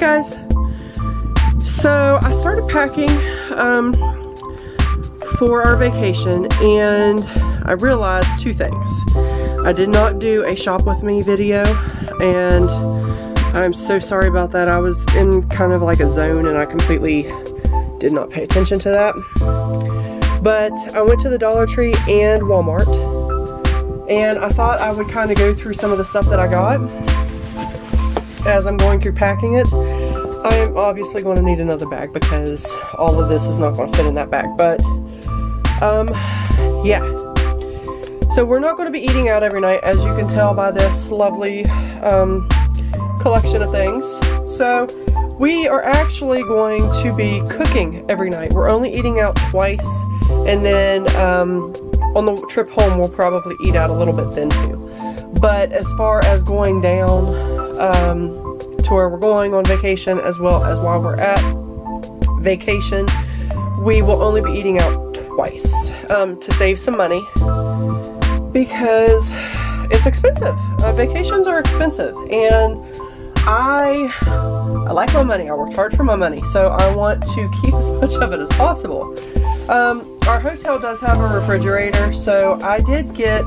Hey guys, so I started packing for our vacation and I realized two things. I did not do a shop with me video and I'm so sorry about that. I was in kind of like a zone and I completely did not pay attention to that. But I went to the Dollar Tree and Walmart and I thought I would kind of go through some of the stuff that I got as I'm going through packing it. I am obviously going to need another bag because all of this is not going to fit in that bag, but yeah. So we're not going to be eating out every night, as you can tell by this lovely collection of things. So we are actually going to be cooking every night. We're only eating out twice, and then on the trip home we'll probably eat out a little bit then too. But as far as going down to where we're going on vacation, as well as while we're at vacation, we will only be eating out twice to save some money because it's expensive. Vacations are expensive and I like my money. I worked hard for my money, so I want to keep as much of it as possible. Our hotel does have a refrigerator, so I did get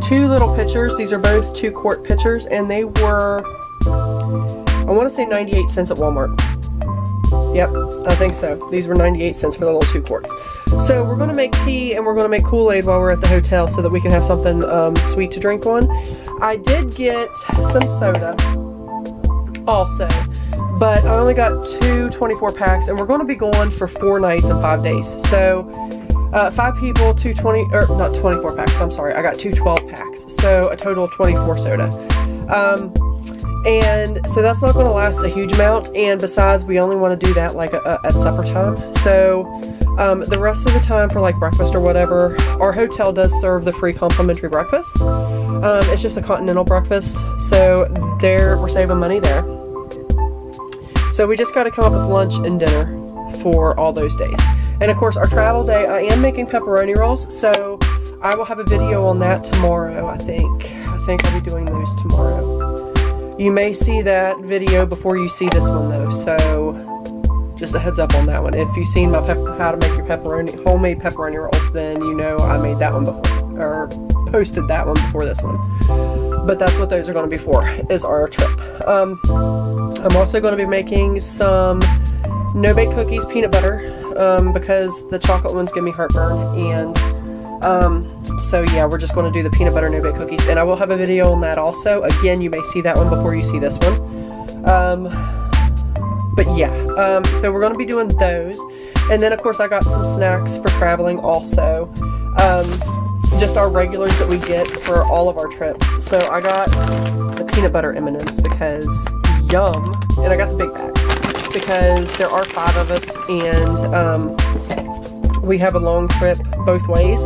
two little pitchers. These are both 2-quart pitchers, and they were, I want to say 98 cents at Walmart. Yep, I think so. These were 98 cents for the little 2 quarts. So we're going to make tea and we're going to make Kool-Aid while we're at the hotel so that we can have something sweet to drink on. I did get some soda also, but I only got two 24 packs and we're going to be going for 4 nights and 5 days. So 5 people, 24 packs, I'm sorry. I got 2 12 packs. So a total of 24 soda. And so that's not going to last a huge amount, and besides we only want to do that like at supper time. So the rest of the time for like breakfast or whatever, our hotel does serve the free complimentary breakfast. It's just a continental breakfast, so we're saving money there. So we just got to come up with lunch and dinner for all those days. And of course our travel day, I am making pepperoni rolls, so I will have a video on that tomorrow. I think I'll be doing those tomorrow. You may see that video before you see this one though, so just a heads up on that one. If you've seen my how to make your homemade pepperoni rolls, then you know I made that one before, or posted that one before this one. But that's what those are going to be for, is our trip. I'm also going to be making some no-bake cookies, peanut butter, because the chocolate ones give me heartburn, and so yeah, we're just going to do the peanut butter no-bake cookies, and I will have a video on that also. Again, you may see that one before you see this one. But yeah, so we're going to be doing those, and then of course I got some snacks for traveling also. Just our regulars that we get for all of our trips. So I got the peanut butter M&Ms because yum, and I got the big bag because there are 5 of us, and we have a long trip both ways.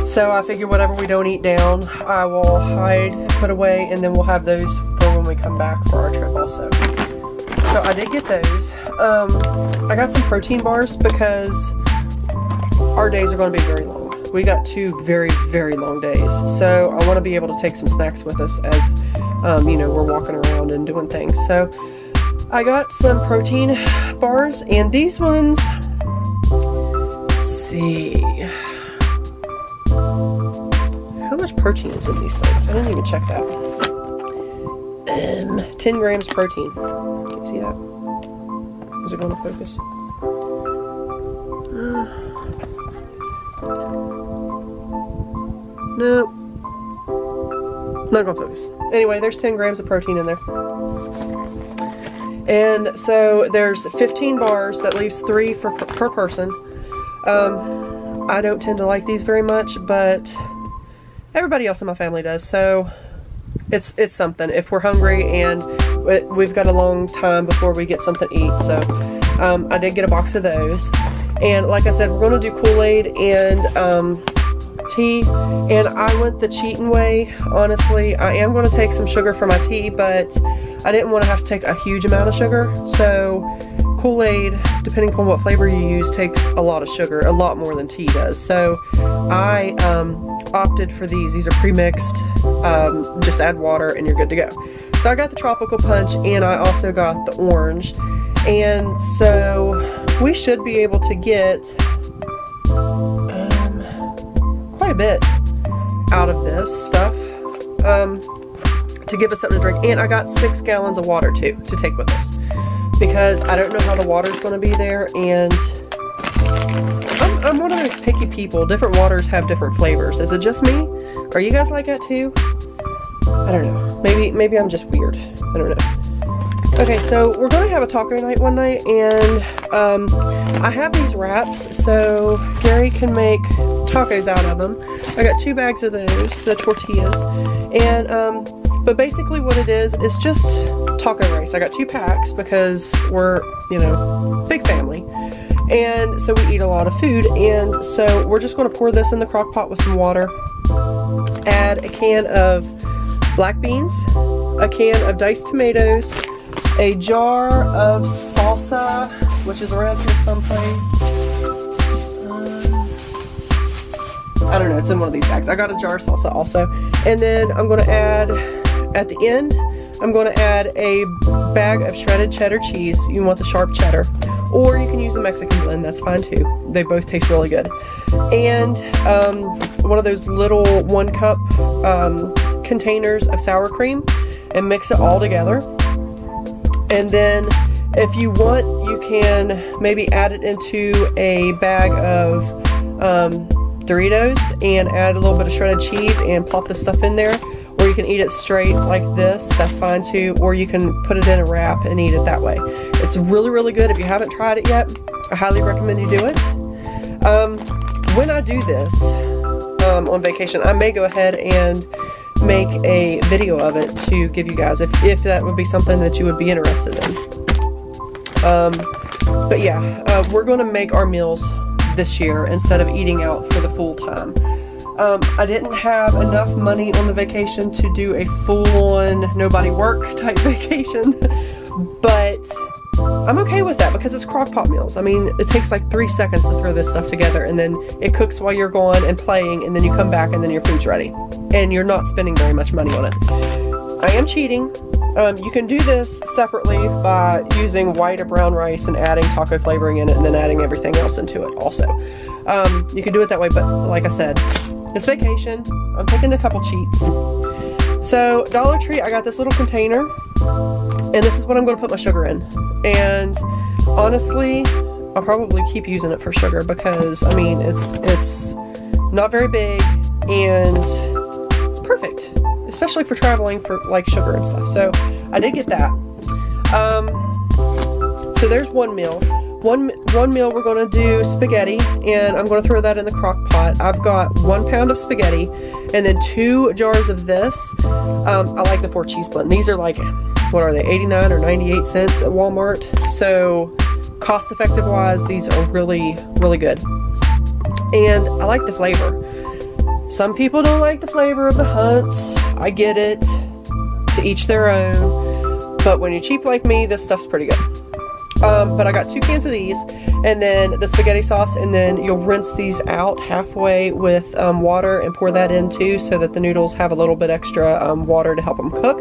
So I figure whatever we don't eat down, I will hide, put away, and then we'll have those for when we come back for our trip also. So I did get those. I got some protein bars because our days are going to be very long. We got 2 very, very long days. So I want to be able to take some snacks with us as, you know, we're walking around and doing things. So I got some protein bars, and these ones, let's see. How much protein is in these things? I didn't even check that. 10 grams protein. Can you see that? Is it going to focus? Nope. Not going to focus. Anyway, there's 10 grams of protein in there. And so there's 15 bars. That leaves 3 per person. I don't tend to like these very much, but everybody else in my family does, so it's something if we're hungry and we've got a long time before we get something to eat. So I did get a box of those, and like I said, we're going to do Kool-Aid and tea, and I went the cheating way. Honestly, I am going to take some sugar for my tea, but I didn't want to have to take a huge amount of sugar. So Kool-Aid, depending upon what flavor you use, takes a lot of sugar, a lot more than tea does. So I opted for these. These are pre-mixed. Just add water and you're good to go. So I got the tropical punch and I also got the orange. And so we should be able to get quite a bit out of this stuff to give us something to drink. And I got 6 gallons of water too to take with us, because I don't know how the water's going to be there, and I'm one of those picky people. Different waters have different flavors. Is it just me? Are you guys like that too? I don't know. Maybe I'm just weird. I don't know. Okay, so we're going to have a taco night one night, and I have these wraps so Gary can make tacos out of them. I got 2 bags of those, the tortillas, and but basically what it is just taco rice. I got 2 packs because we're, you know, big family, and so we eat a lot of food, and so we're just going to pour this in the crock pot with some water, add a can of black beans, a can of diced tomatoes, a jar of salsa, which is around here someplace. I don't know, it's in one of these bags. I got a jar of salsa also. And then I'm going to add, at the end, I'm going to add a bag of shredded cheddar cheese. You want the sharp cheddar. Or you can use the Mexican blend, that's fine too. They both taste really good. And one of those little 1 cup containers of sour cream, and mix it all together. And then if you want, you can maybe add it into a bag of Doritos and add a little bit of shredded cheese and plop the stuff in there. Or you can eat it straight like this, that's fine too. Or you can put it in a wrap and eat it that way. It's really, really good. If you haven't tried it yet, I highly recommend you do it. When I do this on vacation, I may go ahead and make a video of it to give you guys, if that would be something that you would be interested in. But yeah, we're going to make our meals this year instead of eating out for the full time. I didn't have enough money on the vacation to do a full-on nobody work type vacation, but I'm okay with that because it's crock pot meals. I mean, it takes like 3 seconds to throw this stuff together, and then it cooks while you're gone and playing, and then you come back and then your food's ready. And you're not spending very much money on it. I am cheating. You can do this separately by using white or brown rice and adding taco flavoring in it and then adding everything else into it also. You can do it that way, but like I said, it's vacation. I'm taking a couple cheats. So Dollar Tree, I got this little container, and this is what I'm going to put my sugar in. And honestly, I'll probably keep using it for sugar because, I mean, it's not very big and it's perfect, especially for traveling for like sugar and stuff. So I did get that. So there's one meal. One meal we're going to do spaghetti, and I'm going to throw that in the crock pot. I've got 1 pound of spaghetti and then 2 jars of this. I like the 4 cheese blend. These are like, what are they, 89 or 98 cents at Walmart. So cost effective wise, these are really, really good. And I like the flavor. Some people don't like the flavor of the Hunts. I get it. To each their own. But when you're cheap like me, this stuff's pretty good. But I got 2 cans of these, and then the spaghetti sauce, and then you'll rinse these out halfway with water and pour that in too, so that the noodles have a little bit extra water to help them cook,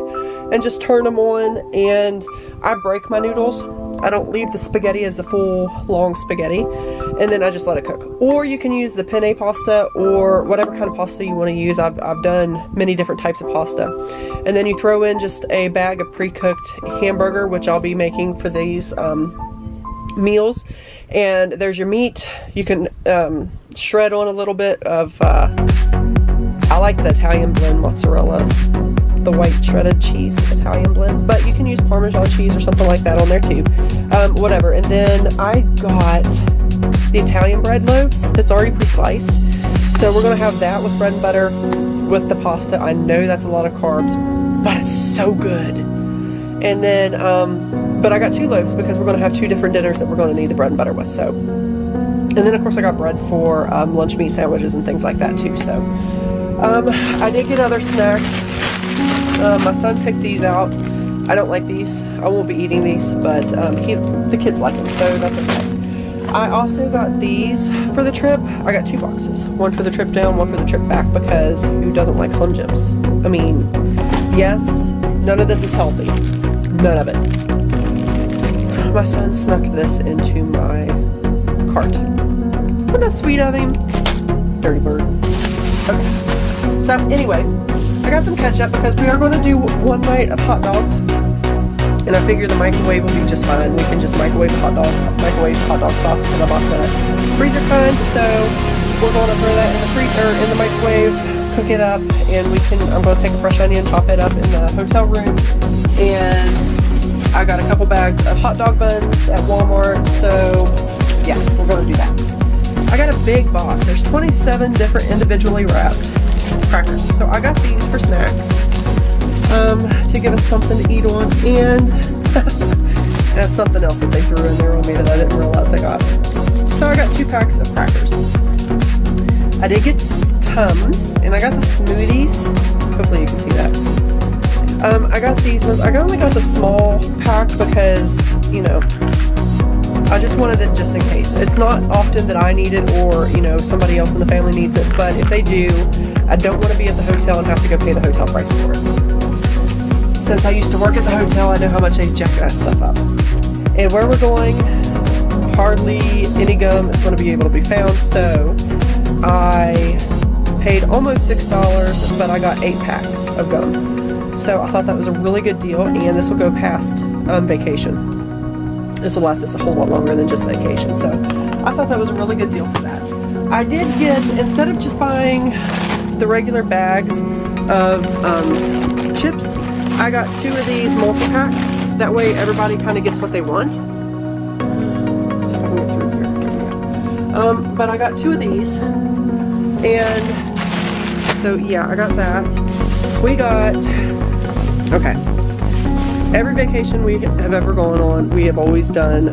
and just turn them on. And I break my noodles. I don't leave the spaghetti as the full long spaghetti, and then I just let it cook. Or you can use the penne pasta or whatever kind of pasta you want to use. I've done many different types of pasta. And then you throw in just a bag of pre-cooked hamburger, which I'll be making for these meals. And there's your meat. You can shred on a little bit of, I like the Italian blend mozzarella, the white shredded cheese Italian blend, but you can use Parmesan cheese or something like that on there too. Whatever. And then I got the Italian bread loaves that's already pre-sliced. So we're going to have that with bread and butter with the pasta. I know that's a lot of carbs, but it's so good. And then, but I got 2 loaves because we're going to have 2 different dinners that we're going to need the bread and butter with. So, and then of course I got bread for lunch meat sandwiches and things like that too. So, I did get other snacks. My son picked these out. I don't like these. I won't be eating these, but the kids like them, so that's okay. I also got these for the trip. I got 2 boxes. One for the trip down, one for the trip back, because who doesn't like Slim Jims? I mean, yes, None of this is healthy. None of it. My son snuck this into my cart. Isn't that sweet of him? Dirty bird. Okay. So anyway, I got some ketchup because we are going to do one night of hot dogs. And I figure the microwave will be just fine. We can just microwave hot dog sauce because I bought the freezer kind. So we're going to throw that in the freezer, in the microwave, cook it up, and I'm going to take a fresh onion, chop it up in the hotel room. And I got a couple bags of hot dog buns at Walmart. So yeah, we're going to do that. I got a big box. There's 27 different individually wrapped crackers. So I got these for snacks. To give us something to eat on, and that's something else that they threw in there on me that I didn't realize I got. So I got 2 packs of crackers. I did get Tums, and I got the smoothies. Hopefully you can see that. I got these ones. I only got the small pack because, you know, I just wanted it just in case. It's not often that I need it or, you know, somebody else in the family needs it, but if they do, I don't want to be at the hotel and have to go pay the hotel price for it. Since I used to work at the hotel, I know how much they jack that stuff up. And where we're going, hardly any gum is going to be able to be found, so I paid almost $6, but I got 8 packs of gum. So I thought that was a really good deal, and this will go past vacation. This will last us a whole lot longer than just vacation, so I thought that was a really good deal for that. I did get, instead of just buying the regular bags of chips, I got 2 of these multi-packs. That way everybody kind of gets what they want. So I'm going through here. But I got 2 of these. And so yeah, I got that. We got, okay. Every vacation we have ever gone on, we have always done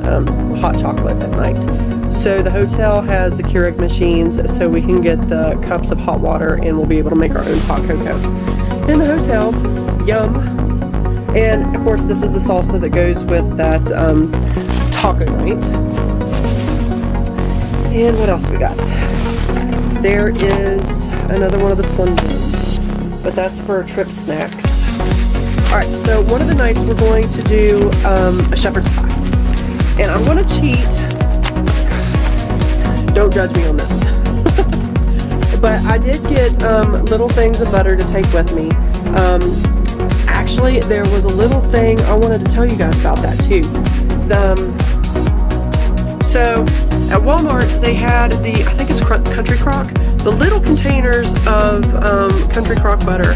hot chocolate at night. So the hotel has the Keurig machines, so we can get the cups of hot water and we'll be able to make our own hot cocoa. In the hotel, yum. And of course this is the salsa that goes with that taco night. And what else we got? There is another one of the Slim Jims, but that's for trip snacks. Alright, so one of the nights we're going to do a shepherd's pie. And I'm going to cheat. Don't judge me on this. But I did get little things of butter to take with me. Actually, there was a little thing I wanted to tell you guys about that too. So at Walmart they had the, I think it's Country Crock, the little containers of Country Crock butter.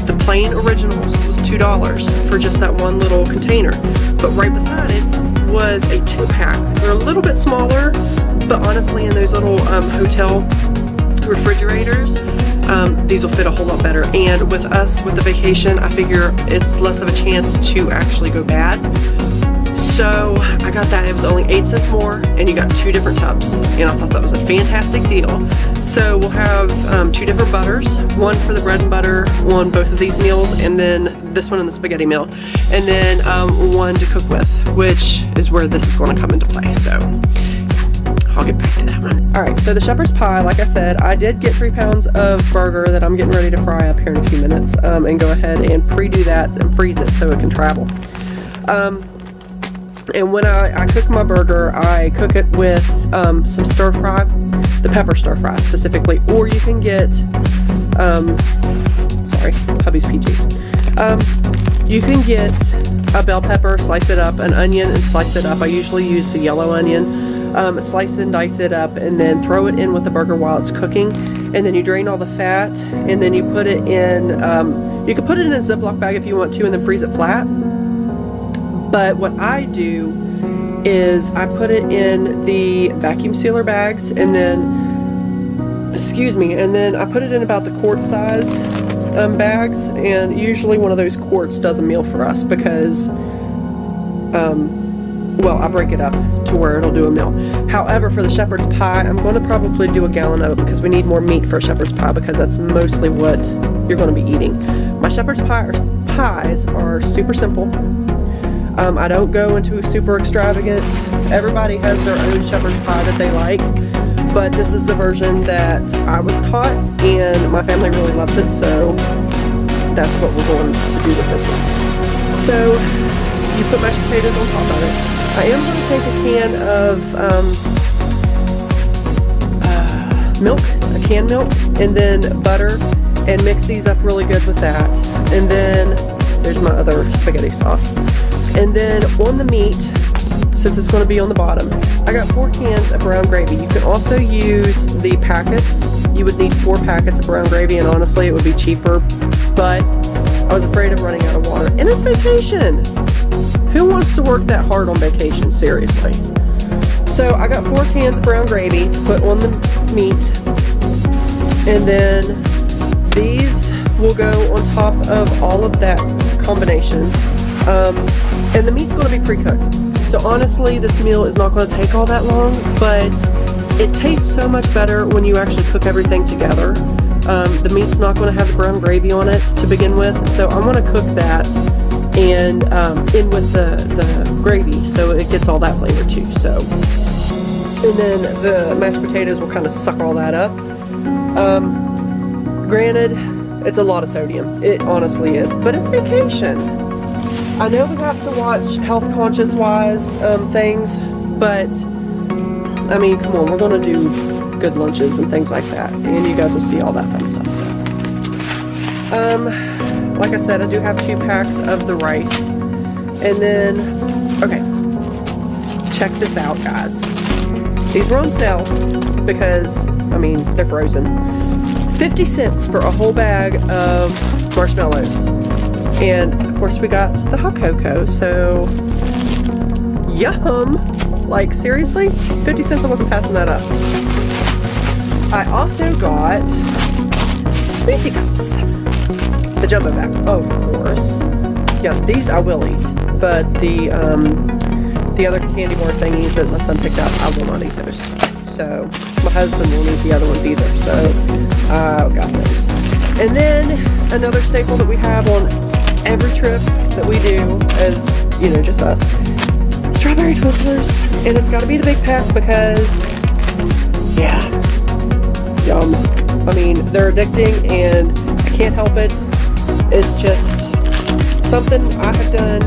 The plain originals was $2 for just that one little container. But right beside it was a 2-pack. They're a little bit smaller, but honestly in those little hotel refrigerators, these will fit a whole lot better. And with us, with the vacation, I figure it's less of a chance to actually go bad. So I got that. It was only 8 cents more, and you got 2 different tubs. And I thought that was a fantastic deal. So we'll have 2 different butters, one for the bread and butter on both of these meals, and then this one in the spaghetti meal, and then one to cook with, which is where this is going to come into play. So I'll get back to that one. Alright, so the shepherd's pie, like I said, I did get 3 pounds of burger that I'm getting ready to fry up here in a few minutes, and go ahead and pre-do that and freeze it so it can travel. And when I cook my burger, I cook it with some stir fry, the pepper stir fry specifically, or you can get, sorry, hubby's peaches. You can get a bell pepper, slice it up, an onion, and slice it up. I usually use the yellow onion. Slice and dice it up, and then throw it in with the burger while it's cooking. And then you drain all the fat, and then you put it in, you can put it in a Ziploc bag if you want to, and then freeze it flat. But what I do is I put it in the vacuum sealer bags, and then, excuse me, and then I put it in about the quart size bags, and usually one of those quarts does a meal for us because, well, I break it up to where it'll do a meal. However, for the shepherd's pie, I'm going to probably do a gallon of it because we need more meat for a shepherd's pie because that's mostly what you're going to be eating. My shepherd's pies are super simple. I don't go into super extravagant. Everybody has their own shepherd's pie that they like, but this is the version that I was taught, and my family really loves it, so that's what we're going to do with this one. So you put mashed potatoes on top of it. I am going to take a can of milk, a canned milk, and then butter, and mix these up really good with that. And then there's my other spaghetti sauce. And then on the meat, since it's going to be on the bottom, I got 4 cans of brown gravy. You can also use the packets. You would need 4 packets of brown gravy, and honestly it would be cheaper, but I was afraid of running out of water. And it's vacation! Who wants to work that hard on vacation, seriously? So I got 4 cans of brown gravy to put on the meat, and then these will go on top of all of that combination. And the meat's going to be pre-cooked. So honestly, this meal is not going to take all that long, but it tastes so much better when you actually cook everything together. The meat's not going to have the brown gravy on it to begin with, so I'm going to cook that and in with the gravy, so it gets all that flavor too. So, and then the mashed potatoes will kind of suck all that up. Granted, it's a lot of sodium. It honestly is, but it's vacation. I know we have to watch health conscious wise things, but I mean, come on, we're going to do good lunches and things like that, and you guys will see all that fun stuff. So, like I said, I do have 2 packs of the rice, and then, okay, check this out, guys. These were on sale because, I mean, they're frozen. 50 cents for a whole bag of marshmallows, and of course we got the hot cocoa. So, yum! Like, seriously? 50 cents, I wasn't passing that up. I also got Reese cups. The jumbo bag, of course. Yeah, these I will eat, but the other candy bar thingies that my son picked up, I will not eat those. So, my husband won't eat the other ones either, so I got those. And then, another staple that we have on every trip that we do, as, you know, just us, strawberry Twizzlers. And it's got to be the big pack because, yeah, yum. I mean, they're addicting and I can't help it. It's just something I have done.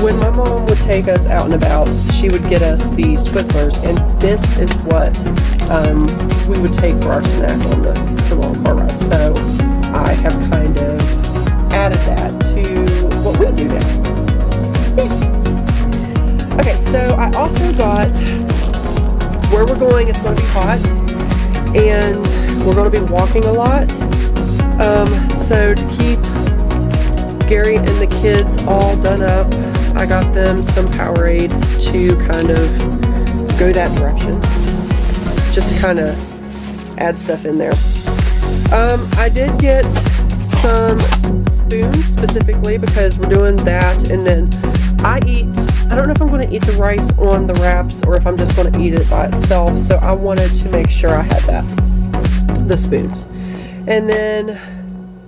When my mom would take us out and about, she would get us these Twizzlers, and this is what we would take for our snack on the long car ride. So I have kind of added that to what we do now. Yeah. Okay, so I also got, where we're going, it's going to be hot, and we're going to be walking a lot. So to keep Gary and the kids all done up, I got them some Powerade to kind of go that direction, just to kind of add stuff in there. I did get some spoons specifically because we're doing that, and then I don't know if I'm going to eat the rice on the wraps or if I'm just going to eat it by itself, so I wanted to make sure I had the spoons. And then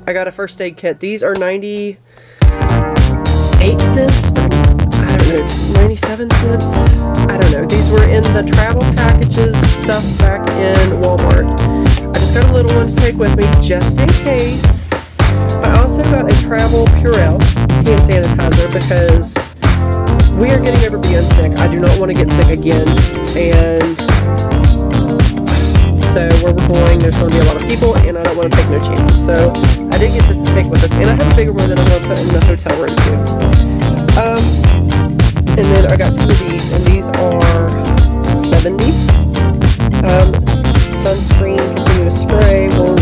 I got a first aid kit. These are 98 cents, I don't know, 97 cents, I don't know. These were in the travel packages stuff back in Walmart. I just got a little one to take with me just in case. I also got a travel Purell hand sanitizer because we are getting over being sick. I do not want to get sick again, and so where we're going, there's going to be a lot of people, and I don't want to take no chances. So I did get this to take with us, and I have a bigger one that I'm going to put in the hotel room too. And then I got 2 of these, and these are 70. Sunscreen, continuous spray, won't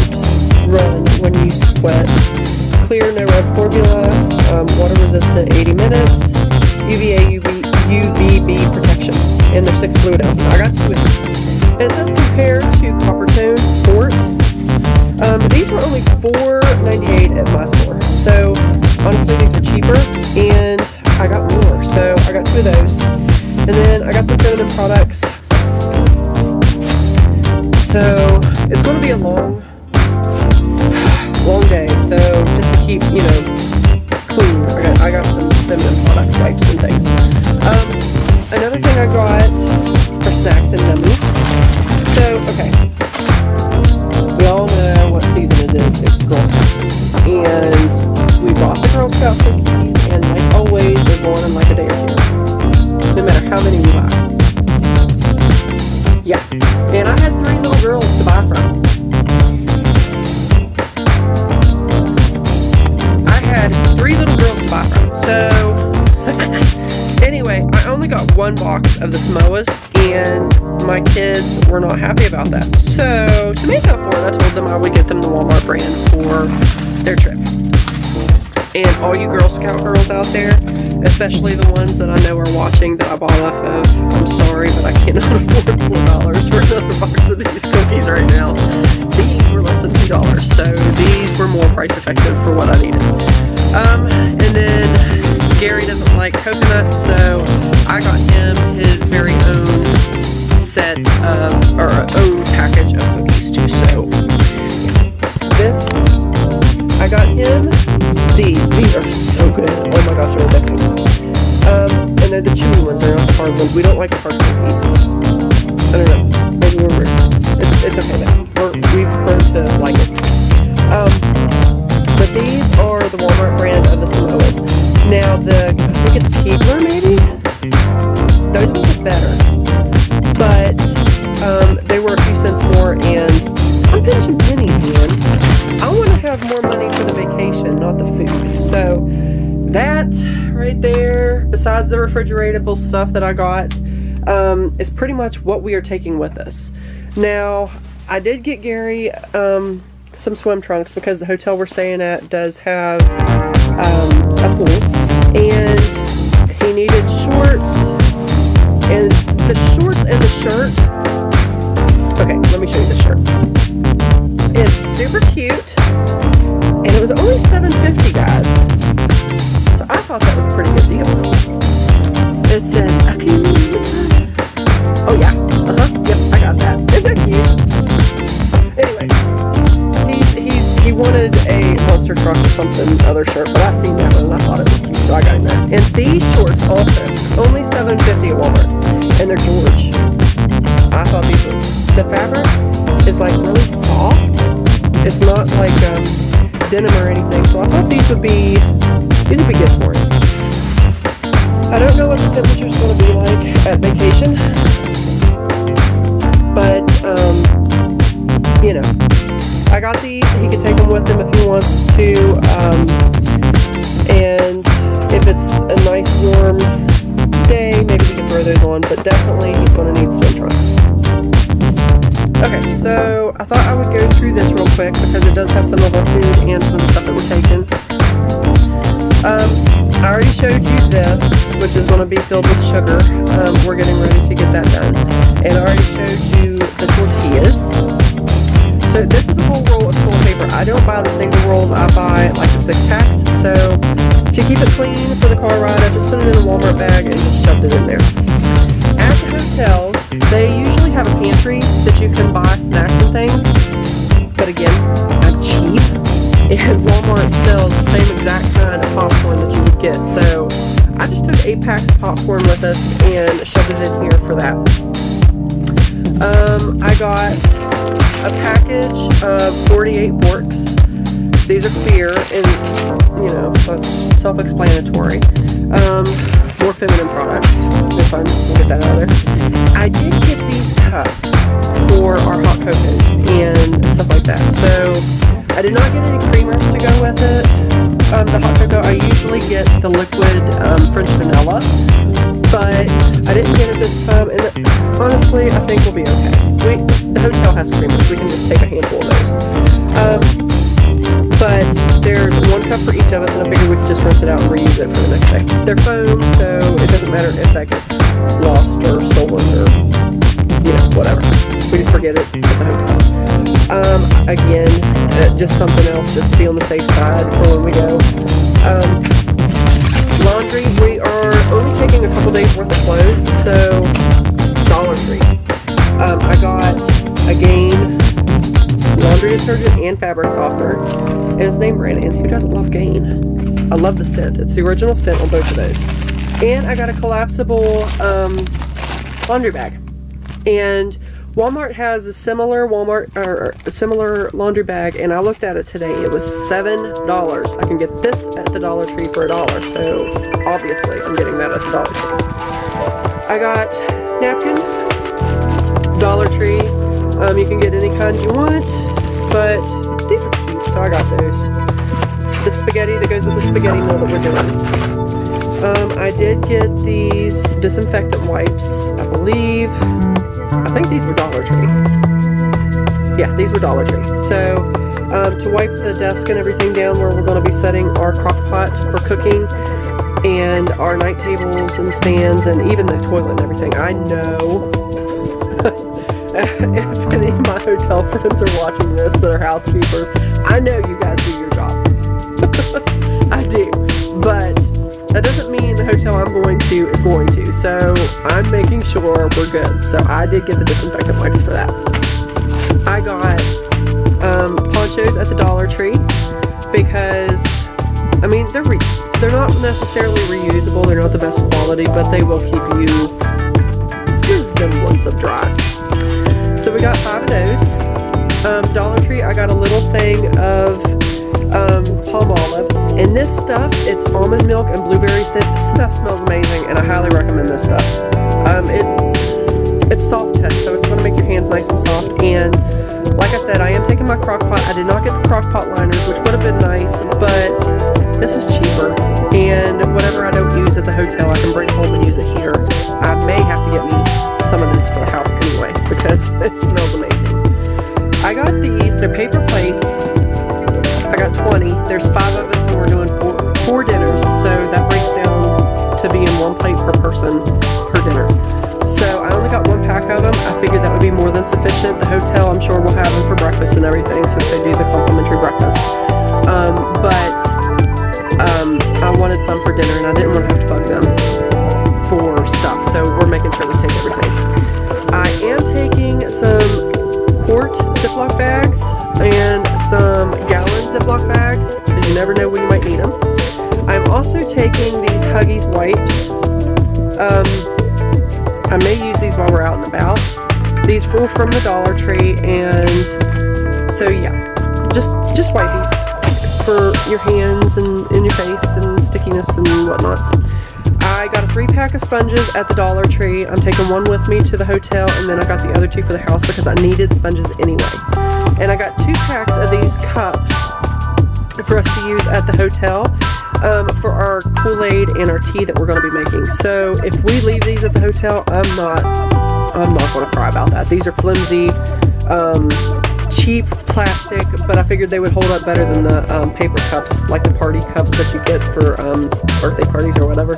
run when you sweat. Clear, no red formula, water resistant, 80 minutes, UVA, UVB protection, and they're 6 fluid ounces. I got 2 of these. And it says compared to Coppertone Sport. These were only $4.98 at my store. So honestly, these were cheaper, and I got more. So I got 2 of those. And then I got some feminine products. So it's going to be a long day. So just to keep, you know, clean, I got some feminine products, wipes and things. Another thing I got for snacks and gummies. So, okay, we all know what season it is. It's Girl Scouts. And we bought the Girl Scout cookies, and like always, of the Samoas, and my kids were not happy about that. So to make up for it, I told them I would get them the Walmart brand for their trip. And all you Girl Scout girls out there, especially the ones that I know are watching that I bought off of, I'm sorry, but I cannot afford $4 for another box of these cookies right now. These were less than $2, so these were more price effective for what I needed. And then Gary doesn't like coconuts, so I got him his very own set of, or own package of cookies too. So this, I got him these. These are so good. Oh my gosh, they're addicting. And they're the chewy ones, they're not the hard ones. We don't like hard cookies. I don't know. Maybe we're weird. It's okay though. We've learned to like it. But these are the Walmart brand of the Samoas. Now I think it's Keebler maybe? Those ones are better. But they were a few cents more, and I'm pinching pennies, man. I want to have more money for the vacation, not the food. So that right there, besides the refrigeratable stuff that I got, is pretty much what we are taking with us. Now, I did get Gary some swim trunks because the hotel we're staying at does have a pool, and he needed shorts, and the shorts and the shirt. Okay, let me show you the shirt. It's super cute, and it was only $7.50, guys. So I thought that was a pretty good deal. It says, oh yeah, yep, I got that. Isn't that cute? Anyway, he wanted a monster truck or something other shirt, but I seen that one and I thought it was cute, so I got him that. And these shorts also, only $7.50 at Walmart, and they're George. I thought these were, the fabric is like really soft. It's not like denim or anything, so I thought these would be good for him. I don't know what the temperature is going to be like at vacation, but you know, I got these. He can take them with him if he wants to, and if it's a nice warm day, maybe we can throw those on, but definitely he's going to need swim trunks. Okay, so I thought I would go through this real quick because it does have some of our food and some of the stuff that we're taking. I already showed you this, which is going to be filled with sugar. We're getting ready to get that done. And I already showed you the tortillas. So this is a whole roll of toilet paper. I don't buy the single rolls, I buy like the 6-packs. So to keep it clean for the car ride, I just put it in a Walmart bag and just shoved it in there. At the hotels, they usually have a pantry that you can buy snacks and things. But again, I'm cheap. And Walmart sells the same exact kind of popcorn that you would get. So I just took 8 packs of popcorn with us and shoved it in here for that. I got a package of 48 forks. These are clear and, you know, that's self-explanatory. More feminine products. They're fun. We'll get that out of there. I did get these cups for our hot cocos and stuff like that. So I did not get any creamers to go with it. The hot cocoa, I usually get the liquid French vanilla, but I didn't get it this time, and honestly, I think we'll be okay. The hotel has creamers, we can just take a handful of those. But there's 1 cup for each of us, and I figured we could just rinse it out and reuse it for the next day. They're foam, so it doesn't matter if that gets lost or stolen or, you know, whatever. We can forget it at the hotel. Again, just something else, just be on the safe side for when we go. Laundry, we are only taking a couple days worth of clothes, so Dollar Tree. I got a Gain laundry detergent and fabric softener, and it's name brand, and who doesn't love Gain? I love the scent. It's the original scent on both of those. And I got a collapsible laundry bag, and Walmart has a similar laundry bag, and I looked at it today. It was $7. I can get this at the Dollar Tree for $1, so obviously I'm getting that at the Dollar Tree. I got napkins, Dollar Tree. You can get any kind you want, but these are cute, so I got those. The spaghetti that goes with the spaghetti meal that we're doing. I did get these disinfectant wipes. believe, I think these were Dollar Tree. Yeah, these were Dollar Tree. So to wipe the desk and everything down where we're going to be setting our crock pot for cooking, and our night tables and stands, and even the toilet and everything. I know if any of my hotel friends are watching this that are housekeepers, I know you guys do your job. I do. But that doesn't mean the hotel I'm going to is going to. So I'm making sure we're good. So I did get the disinfectant wipes for that. I got ponchos at the Dollar Tree because, I mean, they're not necessarily reusable, they're not the best quality, but they will keep you your semblance of dry. So we got 5 of those. Dollar Tree, I got a little thing of palm olive, and this stuff, it's almond milk and blueberry scent. This stuff smells amazing, and I highly recommend this stuff. It's soft touch, so it's going to make your hands nice and soft. And like I said, I am taking my crock pot. I did not get the crock pot liners, which would have been nice, but this is cheaper, and whatever I don't use at the hotel, I can bring home and use it here. I may have to get me some of this for the house anyway, because it smells amazing. I got these, they're paper plates. I got 20. There's 5 of us, and we're doing four dinners, so that breaks down to being 1 plate per person per dinner. So I only got 1 pack of them. I figured that would be more than sufficient. The hotel, I'm sure, will have them for breakfast and everything, since they do the complimentary breakfast. I wanted some for dinner, and I didn't want to have to bug them for stuff, so we're making sure we take everything. I am taking some quart Ziploc bags and some gallon Ziploc bags, because you never know when you might need them. I'm also taking these Huggies wipes. I may use these while we're out and about. These were from the Dollar Tree, and so yeah, just wipe these for your hands and in your face and stickiness and whatnot. I got a 3-pack of sponges at the Dollar Tree. I'm taking 1 with me to the hotel, and then I got the other 2 for the house because I needed sponges anyway. And I got 2 packs of these cups for us to use at the hotel for our Kool-Aid and our tea that we're going to be making. So if we leave these at the hotel, I'm not going to cry about that. These are flimsy, cheap plastic, but I figured they would hold up better than the paper cups, like the party cups that you get for birthday parties or whatever.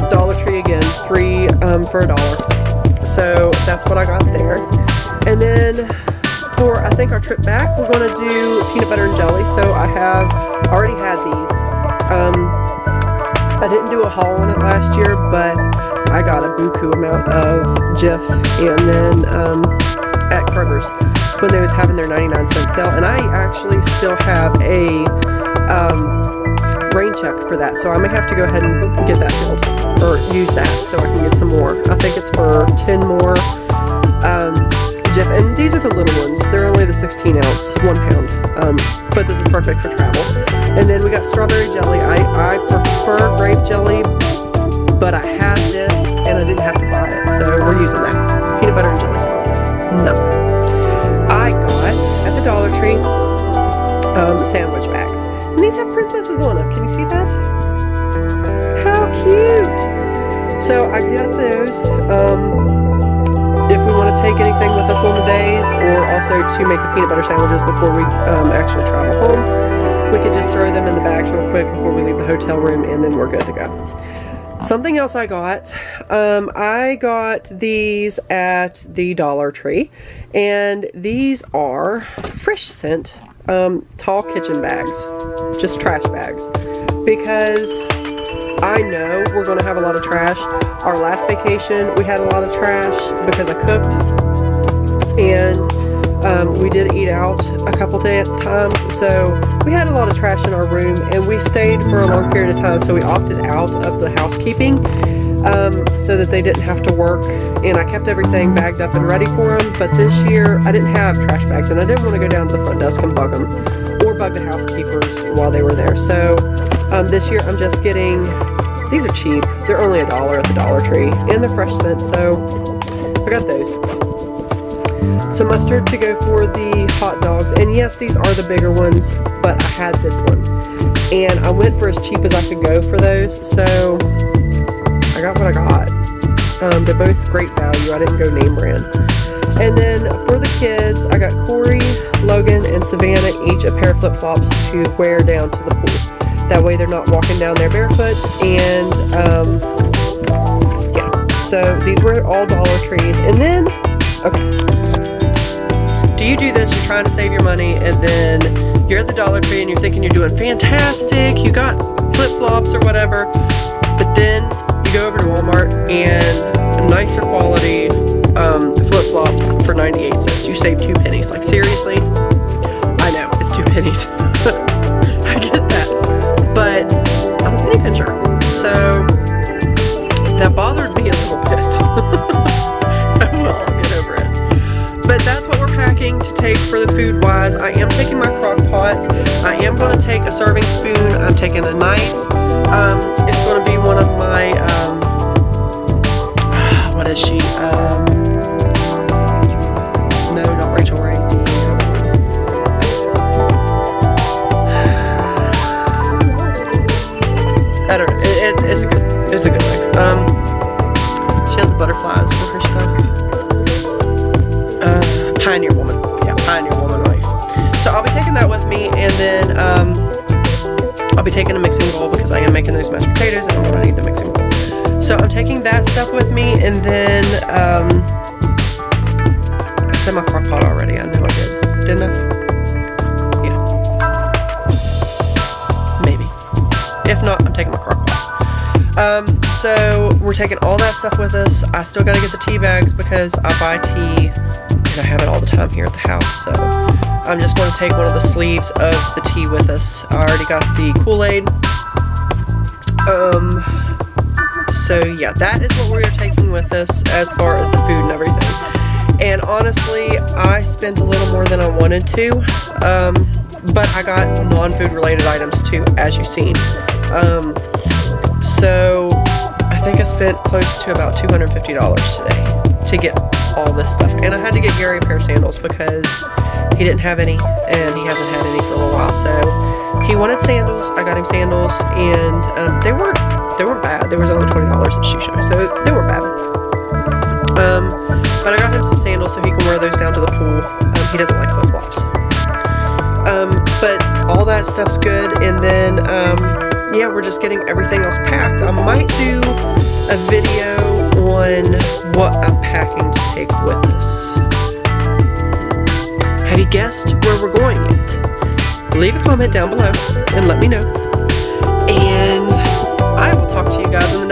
Dollar Tree again, 3 for $1. So that's what I got there. And then for, I think, our trip back, we're going to do peanut butter and jelly. So I have already had these. I didn't do a haul on it last year, but I got a buku amount of Jif, and then at Kroger's when they was having their 99-cent sale, and I actually still have a rain check for that, so I may have to go ahead and get that filled, or use that so I can get some more. I think it's for 10 more Jif, and these are the little ones. They're only the 16-ounce, 1 pound, but this is perfect for travel. And then we got strawberry jelly. I prefer grape jelly, but I had this and I didn't have to buy it, so we're using that. Peanut butter and jelly sandwiches. No. I got at the Dollar Tree sandwich bags, and these have princesses on them. Can you see that? How cute! So I got those. If we want to take anything with us on the days, or also to make the peanut butter sandwiches before we actually travel home, we can just throw them in the bags real quick before we leave the hotel room, and then we're good to go. Something else I got these at the Dollar Tree, and these are fresh scent tall kitchen bags, just trash bags, because I know we're going to have a lot of trash. Our last vacation, we had a lot of trash because I cooked, and we did eat out a couple times, so we had a lot of trash in our room, and we stayed for a long period of time, so we opted out of the housekeeping so that they didn't have to work, and I kept everything bagged up and ready for them. But this year, I didn't have trash bags, and I didn't want to go down to the front desk and bug them, or bug the housekeepers while they were there. So this year, I'm just getting, these are cheap, they're only $1 at the Dollar Tree, and they're fresh scent, so I got those. Some mustard to go for the hot dogs, and yes, these are the bigger ones, but I had this one, and I went for as cheap as I could go for those, so I got what I got. They're both great value. I didn't go name brand. And then for the kids, I got Corey, Logan, and Savannah each a pair of flip-flops to wear down to the pool. That way they're not walking down there barefoot. And yeah, so these were all Dollar Trees. And then, okay, do you do this? You're trying to save your money, and then you're at the Dollar Tree and you're thinking you're doing fantastic. You got flip-flops or whatever, but then you go over to Walmart and a nicer quality flip-flops for 98 cents. You save 2 pennies. Like, seriously? I know, it's 2 pennies. I get that. But I'm a penny pincher. So that bothered me a little bit. Well, I'll get over it. But that's what we're packing to take for the food wise. I am taking my crock pot. I am going to take a serving spoon. I'm taking a knife. It's going to be one of my, what is she? No, not Rachel Ray. I don't know. It's a good knife. She has the butterflies for her stuff. Pioneer Woman. Yeah, Pioneer Woman knife. So I'll be taking that with me, and then I'll be taking a mixing bowl because I am making those mashed potatoes and I'm going to need the mixing bowl. So I'm taking that stuff with me, and then I said my crock pot already. I know I did. Didn't I? Yeah. Maybe. If not, I'm taking my crock pot. So we're taking all that stuff with us. I still got to get the tea bags because I buy tea and I have it all the time here at the house. So I'm just going to take one of the sleeves of the tea with us. I already got the Kool-Aid. So yeah, that is what we are taking with us as far as the food and everything. And honestly, I spent a little more than I wanted to, but I got non-food related items too, as you've seen. So I think I spent close to about $250 today to get all this stuff. And I had to get Gary a pair of sandals because he didn't have any, and he hasn't had any for a little while. So he wanted sandals. I got him sandals, and they weren't bad. There was only $20 at Shoe Show, so they weren't bad. But I got him some sandals so he can wear those down to the pool. He doesn't like flip-flops. But all that stuff's good, and then yeah, we're just getting everything else packed. I might do a video on what I'm packing to take with us. Have you guessed where we're going yet? Leave a comment down below and let me know. And I will talk to you guys in the